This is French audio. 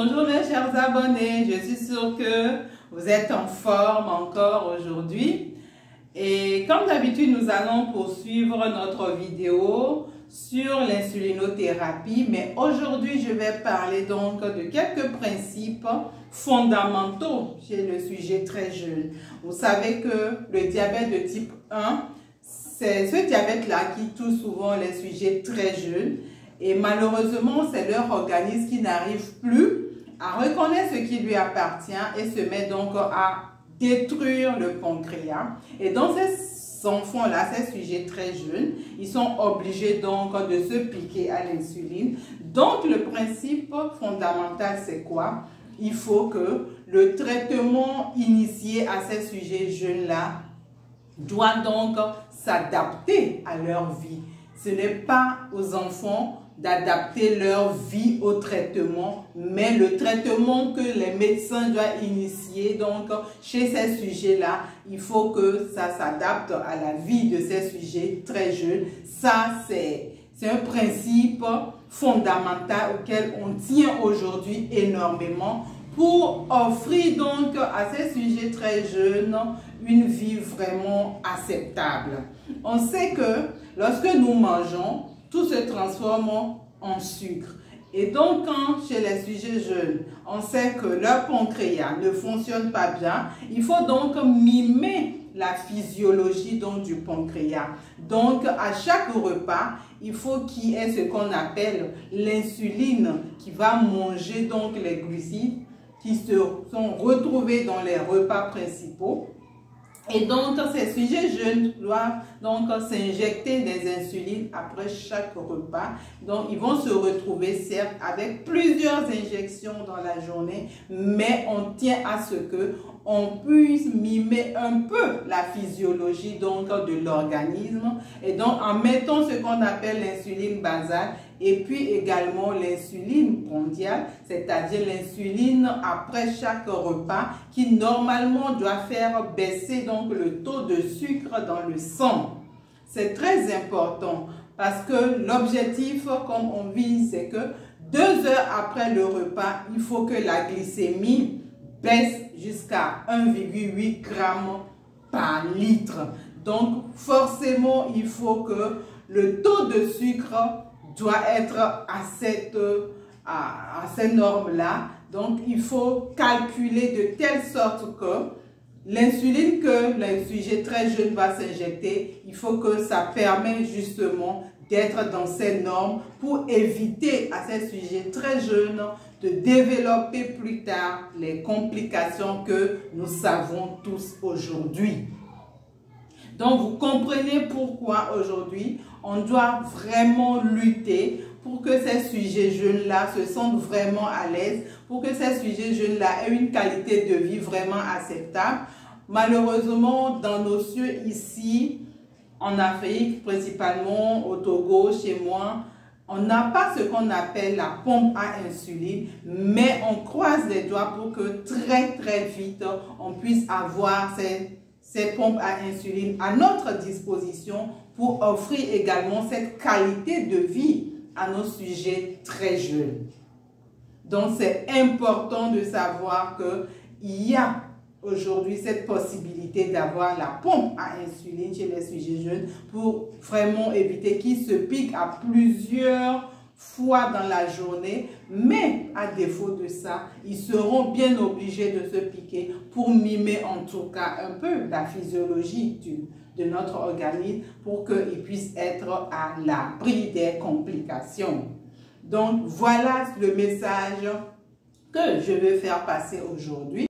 Bonjour mes chers abonnés, je suis sûre que vous êtes en forme encore aujourd'hui. Et comme d'habitude, nous allons poursuivre notre vidéo sur l'insulinothérapie. Mais aujourd'hui, je vais parler donc de quelques principes fondamentaux chez le sujet très jeune. Vous savez que le diabète de type 1, c'est ce diabète-là qui touche souvent les sujets très jeunes. Et malheureusement, c'est leur organisme qui n'arrive plus à reconnaître ce qui lui appartient et se met donc à détruire le pancréas. Et dans ces enfants-là, ces sujets très jeunes, ils sont obligés donc de se piquer à l'insuline. Donc, le principe fondamental, c'est quoi? Il faut que le traitement initié à ces sujets jeunes-là doit donc s'adapter à leur vie. Ce n'est pas aux enfants d'adapter leur vie au traitement, mais le traitement que les médecins doivent initier, donc chez ces sujets-là, il faut que ça s'adapte à la vie de ces sujets très jeunes. Ça, c'est un principe fondamental auquel on tient aujourd'hui énormément pour offrir donc à ces sujets très jeunes une vie vraiment acceptable. On sait que lorsque nous mangeons, tout se transforme en sucre. Et donc, quand chez les sujets jeunes, on sait que leur pancréas ne fonctionne pas bien, il faut donc mimer la physiologie donc, du pancréas. Donc, à chaque repas, il faut qu'il y ait ce qu'on appelle l'insuline qui va manger donc les glucides qui sont retrouvés dans les repas principaux. Et donc, ces sujets jeunes doivent donc s'injecter des insulines après chaque repas. Donc, ils vont se retrouver certes avec plusieurs injections dans la journée, mais on tient à ce que on puisse mimer un peu la physiologie donc de l'organisme. Et donc, en mettant ce qu'on appelle l'insuline basale et puis également l'insuline prandiale, c'est-à-dire l'insuline après chaque repas qui normalement doit faire baisser donc le taux de sucre dans le sang. C'est très important parce que l'objectif, comme on vise, c'est que 2 heures après le repas, il faut que la glycémie baisse jusqu'à 1,8 g par litre. Donc, forcément, il faut que le taux de sucre doit être à ces normes-là. Donc, il faut calculer de telle sorte que l'insuline que le sujet très jeune va s'injecter, il faut que ça permette justement d'être dans ces normes pour éviter à ces sujets très jeunes de développer plus tard les complications que nous savons tous aujourd'hui. Donc, vous comprenez pourquoi aujourd'hui, on doit vraiment lutter pour que ces sujets jeunes-là se sentent vraiment à l'aise, pour que ces sujets jeunes-là aient une qualité de vie vraiment acceptable. Malheureusement, dans nos cieux ici, en Afrique, principalement au Togo, chez moi, on n'a pas ce qu'on appelle la pompe à insuline, mais on croise les doigts pour que très vite, on puisse avoir ces pompes à insuline à notre disposition pour offrir également cette qualité de vie à nos sujets très jeunes. Donc, c'est important de savoir qu'il y a aujourd'hui cette possibilité d'avoir la pompe à insuline chez les sujets jeunes pour vraiment éviter qu'ils se piquent à plusieurs fois dans la journée, mais à défaut de ça, ils seront bien obligés de se piquer pour mimer en tout cas un peu la physiologie de notre organisme pour qu'ils puissent être à l'abri des complications. Donc voilà le message que je veux faire passer aujourd'hui.